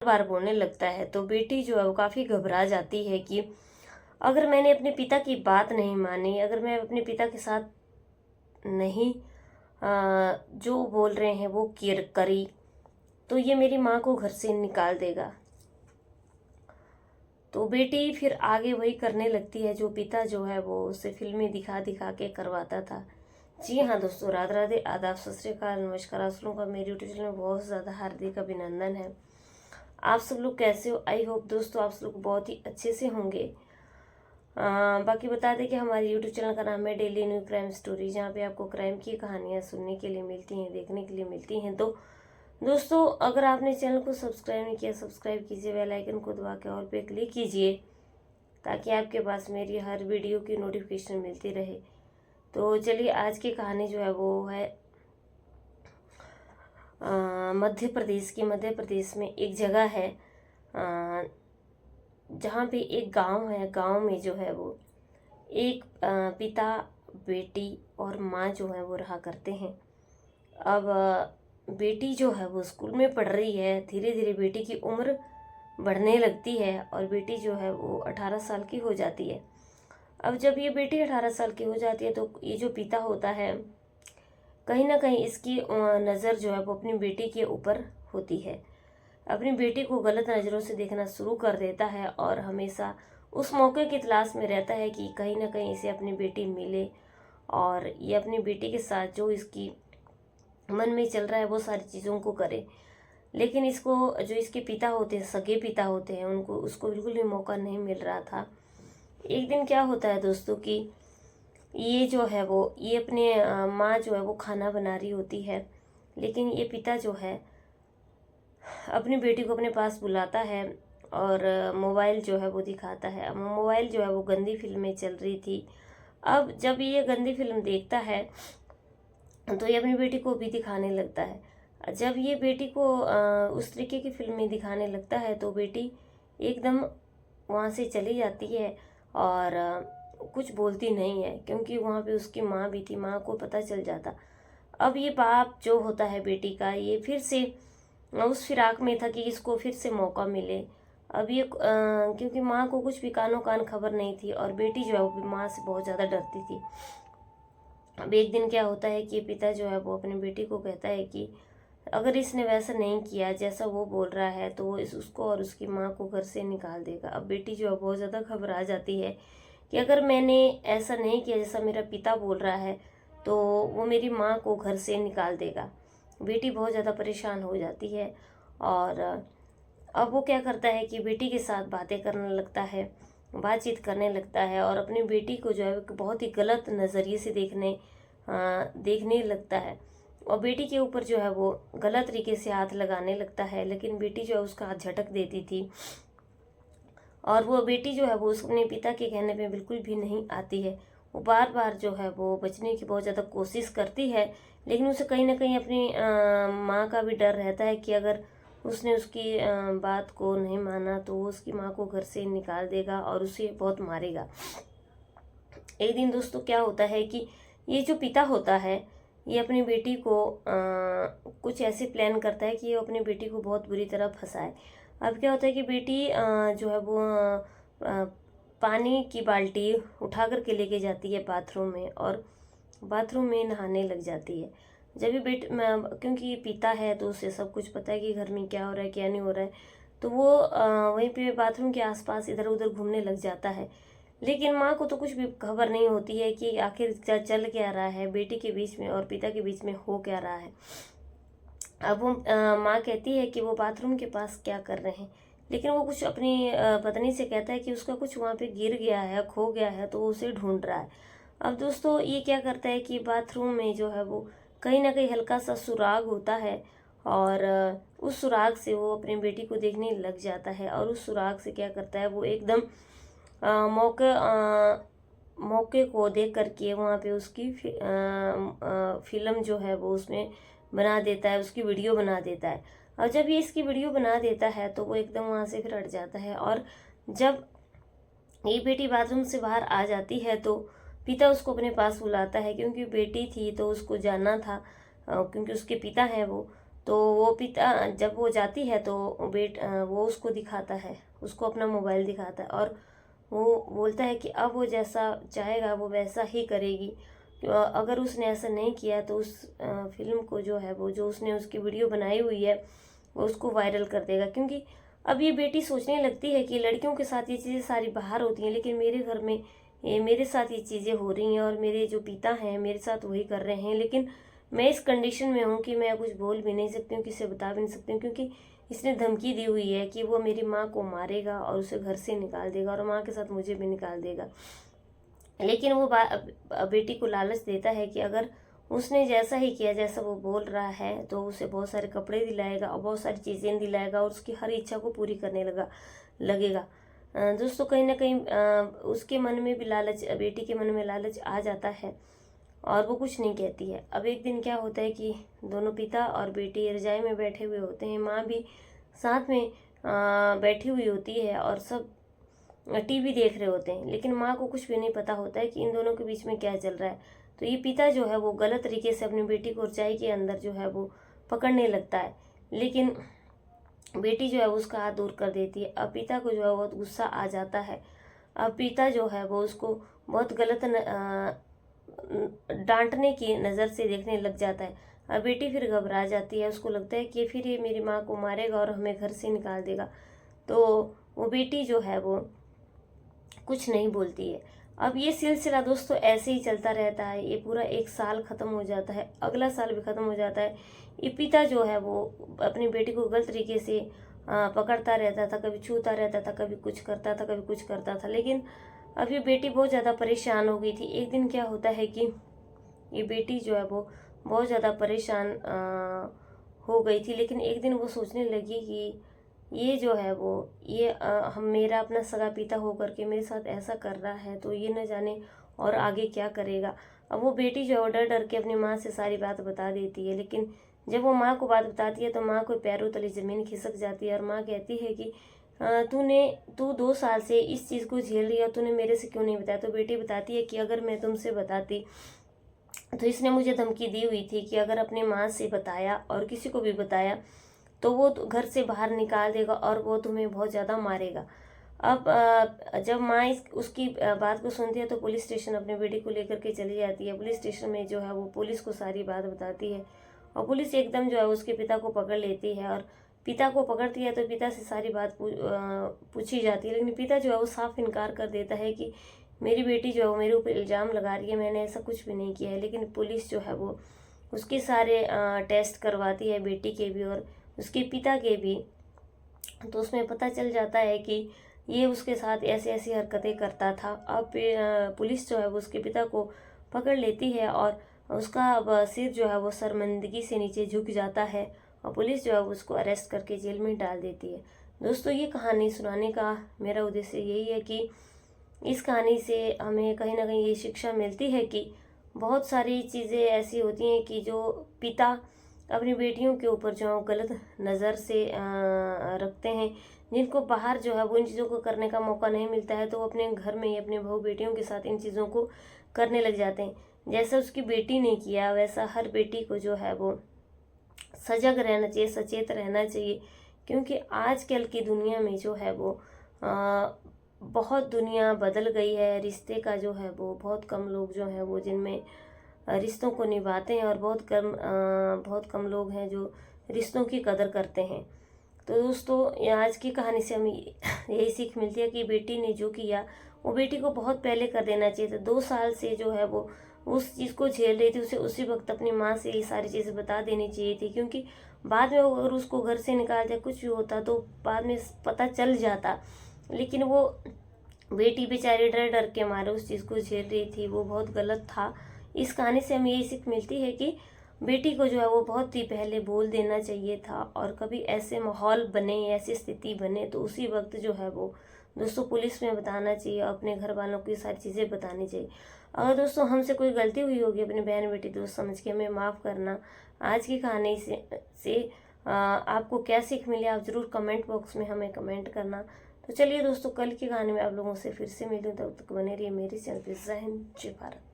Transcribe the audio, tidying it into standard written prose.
बार बोलने लगता है तो बेटी जो है वो काफ़ी घबरा जाती है कि अगर मैंने अपने पिता की बात नहीं मानी, अगर मैं अपने पिता के साथ नहीं जो बोल रहे हैं वो करी, तो ये मेरी माँ को घर से निकाल देगा। तो बेटी फिर आगे वही करने लगती है जो पिता जो है वो उसे फिल्में दिखा दिखा के करवाता था। जी हाँ दोस्तों, राधे राधे, आदाब, सत श्री अकाल, नमस्कार। आप लोगों का मेरे यूट्यूब चैनल में बहुत ज़्यादा हार्दिक अभिनंदन है। आप सब लोग कैसे हो? आई होप दोस्तों आप सब लोग बहुत ही अच्छे से होंगे। बाकी बता दें कि हमारे यूट्यूब चैनल का नाम है डेली न्यू क्राइम स्टोरी, जहाँ पे आपको क्राइम की कहानियाँ सुनने के लिए मिलती हैं, देखने के लिए मिलती हैं। तो दोस्तों अगर आपने चैनल को सब्सक्राइब नहीं किया, सब्सक्राइब कीजिए, बेल आइकन को दबा के ऑल पे क्लिक कीजिए, ताकि आपके पास मेरी हर वीडियो की नोटिफिकेशन मिलती रहे। तो चलिए, आज की कहानी जो है वो है मध्य प्रदेश की। मध्य प्रदेश में एक जगह है जहाँ पे एक गांव है। गांव में जो है वो एक पिता, बेटी और माँ जो है वो रहा करते हैं। अब बेटी जो है वो स्कूल में पढ़ रही है। धीरे धीरे बेटी की उम्र बढ़ने लगती है और बेटी जो है वो 18 साल की हो जाती है। अब जब ये बेटी 18 साल की हो जाती है तो ये जो पिता होता है, कहीं ना कहीं इसकी नज़र जो है वो अपनी बेटी के ऊपर होती है। अपनी बेटी को गलत नज़रों से देखना शुरू कर देता है और हमेशा उस मौके की तलाश में रहता है कि कहीं ना कहीं इसे अपनी बेटी मिले और ये अपनी बेटी के साथ जो इसकी मन में चल रहा है वो सारी चीज़ों को करे। लेकिन इसको जो इसके पिता होते हैं, सगे पिता होते हैं, उनको उसको बिल्कुल भी मौका नहीं मिल रहा था। एक दिन क्या होता है दोस्तों कि ये जो है वो ये अपने माँ जो है वो खाना बना रही होती है, लेकिन ये पिता जो है अपनी बेटी को अपने पास बुलाता है और मोबाइल जो है वो दिखाता है। अब मोबाइल जो है वो गंदी फिल्में चल रही थी। अब जब ये गंदी फिल्म देखता है तो ये अपनी बेटी को भी दिखाने लगता है। जब ये बेटी को उस तरीके की फिल्में दिखाने लगता है तो बेटी एकदम वहाँ से चली जाती है और कुछ बोलती नहीं है, क्योंकि वहाँ पे उसकी माँ भी थी। माँ को पता चल जाता। अब ये बाप जो होता है बेटी का, ये फिर से उस फिराक में था कि इसको फिर से मौका मिले। अब ये क्योंकि माँ को कुछ भी कानो कान खबर नहीं थी और बेटी जो है वो माँ से बहुत ज़्यादा डरती थी। अब एक दिन क्या होता है कि पिता जो है वो अपनी बेटी को कहता है कि अगर इसने वैसा नहीं किया जैसा वो बोल रहा है तो वो उसको और उसकी माँ को घर से निकाल देगा। अब बेटी जो है बहुत ज़्यादा घबरा जाती है कि अगर मैंने ऐसा नहीं किया जैसा मेरा पिता बोल रहा है तो वो मेरी माँ को घर से निकाल देगा। बेटी बहुत ज़्यादा परेशान हो जाती है और अब वो क्या करता है कि बेटी के साथ बातें करने लगता है, बातचीत करने लगता है और अपनी बेटी को जो है बहुत ही गलत नज़रिए से देखने लगता है और बेटी के ऊपर जो है वो गलत तरीके से हाथ लगाने लगता है। लेकिन बेटी जो है उसका हाथ झटक देती थी और वो बेटी जो है वो अपने पिता के कहने पे बिल्कुल भी नहीं आती है। वो बार बार जो है वो बचने की बहुत ज़्यादा कोशिश करती है, लेकिन उसे कहीं ना कहीं अपनी माँ का भी डर रहता है कि अगर उसने उसकी बात को नहीं माना तो वो उसकी माँ को घर से निकाल देगा और उसे बहुत मारेगा। एक दिन दोस्तों क्या होता है कि ये जो पिता होता है ये अपनी बेटी को कुछ ऐसे प्लान करता है कि ये अपनी बेटी को बहुत बुरी तरह फंसाए। अब क्या होता है कि बेटी जो है वो पानी की बाल्टी उठा कर के लेके जाती है बाथरूम में और बाथरूम में नहाने लग जाती है। जब भी क्योंकि ये पिता है तो उसे सब कुछ पता है कि घर में क्या हो रहा है क्या नहीं हो रहा है, तो वो वहीं पे बाथरूम के आसपास इधर उधर घूमने लग जाता है। लेकिन माँ को तो कुछ भी खबर नहीं होती है कि आखिर चल क्या रहा है, बेटी के बीच में और पिता के बीच में हो क्या रहा है। अब वो माँ कहती है कि वो बाथरूम के पास क्या कर रहे हैं, लेकिन वो कुछ अपनी पत्नी से कहता है कि उसका कुछ वहाँ पे गिर गया है, खो गया है, तो वो उसे ढूंढ रहा है। अब दोस्तों ये क्या करता है कि बाथरूम में जो है वो कहीं ना कहीं हल्का सा सुराग होता है और उस सुराग से वो अपनी बेटी को देखने लग जाता है और उस सुराग से क्या करता है वो एकदम मौके को देख करके वहाँ पे उसकी फिल्म जो है वो उसमें बना देता है, उसकी वीडियो बना देता है। और जब ये इसकी वीडियो बना देता है तो वो एकदम वहाँ से फिर हट जाता है और जब ये बेटी बाथरूम से बाहर आ जाती है तो पिता उसको अपने पास बुलाता है, क्योंकि बेटी थी तो उसको जानना था, क्योंकि उसके पिता हैं वो, तो वो पिता जब वो जाती है तो वो उसको दिखाता है, उसको अपना मोबाइल दिखाता है और वो बोलता है कि अब वो जैसा चाहेगा वो वैसा ही करेगी। अगर उसने ऐसा नहीं किया तो उस फिल्म को जो है वो जो उसने उसकी वीडियो बनाई हुई है वो उसको वायरल कर देगा। क्योंकि अब ये बेटी सोचने लगती है कि लड़कियों के साथ ये चीज़ें सारी बाहर होती हैं, लेकिन मेरे घर में मेरे साथ ये चीज़ें हो रही हैं और मेरे जो पिता हैं मेरे साथ वही कर रहे हैं। लेकिन मैं इस कंडीशन में हूँ कि मैं कुछ बोल भी नहीं सकती हूँ, किसी से बता भी नहीं सकती हूँ, क्योंकि इसने धमकी दी हुई है कि वो मेरी माँ को मारेगा और उसे घर से निकाल देगा और माँ के साथ मुझे भी निकाल देगा। लेकिन वो बेटी को लालच देता है कि अगर उसने जैसा ही किया जैसा वो बोल रहा है तो उसे बहुत सारे कपड़े दिलाएगा और बहुत सारी चीज़ें दिलाएगा और उसकी हर इच्छा को पूरी करने लगेगा। दोस्तों कहीं ना कहीं उसके मन में भी लालच, बेटी के मन में लालच आ जाता है और वो कुछ नहीं कहती है। अब एक दिन क्या होता है कि दोनों पिता और बेटी रजाई में बैठे हुए होते हैं, माँ भी साथ में बैठी हुई होती है और सब टीवी देख रहे होते हैं, लेकिन माँ को कुछ भी नहीं पता होता है कि इन दोनों के बीच में क्या चल रहा है। तो ये पिता जो है वो गलत तरीके से अपनी बेटी को रजाई के अंदर जो है वो पकड़ने लगता है, लेकिन बेटी जो है वो उसका हाथ दूर कर देती है। अब पिता को जो है बहुत गुस्सा आ जाता है। अब पिता जो है वो उसको बहुत गलत डांटने की नज़र से देखने लग जाता है। अब बेटी फिर घबरा जाती है, उसको लगता है कि फिर ये मेरी माँ को मारेगा और हमें घर से निकाल देगा। तो वो बेटी जो है वो कुछ नहीं बोलती है। अब ये सिलसिला दोस्तों ऐसे ही चलता रहता है। ये पूरा एक साल ख़त्म हो जाता है, अगला साल भी ख़त्म हो जाता है। ये पिता जो है वो अपनी बेटी को गलत तरीके से पकड़ता रहता था, कभी छूता रहता था, कभी कुछ करता था, कभी कुछ करता था। लेकिन अब ये बेटी बहुत ज़्यादा परेशान हो गई थी। एक दिन क्या होता है कि ये बेटी जो है वो बहुत ज़्यादा परेशान हो गई थी। लेकिन एक दिन वो सोचने लगी कि ये जो है वो ये हम मेरा अपना सगा पिता होकर के मेरे साथ ऐसा कर रहा है, तो ये न जाने और आगे क्या करेगा। अब वो बेटी जो है वो डर डर के अपनी माँ से सारी बात बता देती है। लेकिन जब वो माँ को बात बताती है तो माँ को पैरों तले ज़मीन खिसक जाती है और माँ कहती है कि तू 2 साल से इस चीज़ को झेल रही है और तूने मेरे से क्यों नहीं बताया। तो बेटी बताती है कि अगर मैं तुमसे बताती तो इसने मुझे धमकी दी हुई थी कि अगर अपनी माँ से बताया और किसी को भी बताया तो वो घर से बाहर निकाल देगा और वो तुम्हें बहुत ज़्यादा मारेगा। अब जब माँ उसकी बात को सुनती है तो पुलिस स्टेशन अपनी बेटी को लेकर के चली जाती है। पुलिस स्टेशन में जो है वो पुलिस को सारी बात बताती है और पुलिस एकदम जो है उसके पिता को पकड़ लेती है। और पिता को पकड़ती है तो पिता से सारी बात पूछी जाती है, लेकिन पिता जो है वो साफ इनकार कर देता है कि मेरी बेटी जो है वो मेरे ऊपर इल्ज़ाम लगा रही है, मैंने ऐसा कुछ भी नहीं किया है। लेकिन पुलिस जो है वो उसके सारे टेस्ट करवाती है, बेटी के भी और उसके पिता के भी। तो उसमें पता चल जाता है कि ये उसके साथ ऐसी ऐसी हरकतें करता था। अब पुलिस जो है वो उसके पिता को पकड़ लेती है और उसका अब सिर जो है वो शर्मिंदगी से नीचे झुक जाता है और पुलिस जो है वो उसको अरेस्ट करके जेल में डाल देती है। दोस्तों ये कहानी सुनाने का मेरा उद्देश्य यही है कि इस कहानी से हमें कहीं ना कहीं ये शिक्षा मिलती है कि बहुत सारी चीज़ें ऐसी होती हैं कि जो पिता अपनी बेटियों के ऊपर जो गलत नज़र से रखते हैं, जिनको बाहर जो है वो इन चीज़ों को करने का मौका नहीं मिलता है, तो वो अपने घर में ही अपने बहू बेटियों के साथ इन चीज़ों को करने लग जाते हैं। जैसा उसकी बेटी ने किया वैसा हर बेटी को जो है वो सजग रहना चाहिए, सचेत रहना चाहिए। क्योंकि आजकल की दुनिया में जो है वो बहुत दुनिया बदल गई है। रिश्ते का जो है वो बहुत कम लोग जो हैं वो जिनमें रिश्तों को निभाते हैं और बहुत कम लोग हैं जो रिश्तों की कदर करते हैं। तो दोस्तों आज की कहानी से हमें यही सीख मिलती है कि बेटी ने जो किया वो बेटी को बहुत पहले कर देना चाहिए था। 2 साल से जो है वो उस चीज़ को झेल रही थी, उसे उसी वक्त अपनी माँ से ये सारी चीज़ें बता देनी चाहिए थी। क्योंकि बाद में अगर उसको घर से निकाल दिया कुछ भी होता तो बाद में पता चल जाता। लेकिन वो बेटी बेचारी डर डर के मारे उस चीज़ को झेल रही थी, वो बहुत गलत था। इस कहानी से हमें यही सीख मिलती है कि बेटी को जो है वो बहुत ही पहले बोल देना चाहिए था और कभी ऐसे माहौल बने, ऐसी स्थिति बने तो उसी वक्त जो है वो दोस्तों पुलिस में बताना चाहिए और अपने घर वालों को ये सारी चीज़ें बतानी चाहिए। अगर दोस्तों हमसे कोई गलती हुई होगी अपनी बहन बेटी दोस्त समझ के हमें माफ़ करना। आज की कहानी से आपको क्या सीख मिली आप ज़रूर कमेंट बॉक्स में हमें कमेंट करना। तो चलिए दोस्तों कल की कहानी में आप लोगों से फिर से मिलूँ, तब तक बने रहिए मेरे चैनल पर। जय हिंद, जय भारत।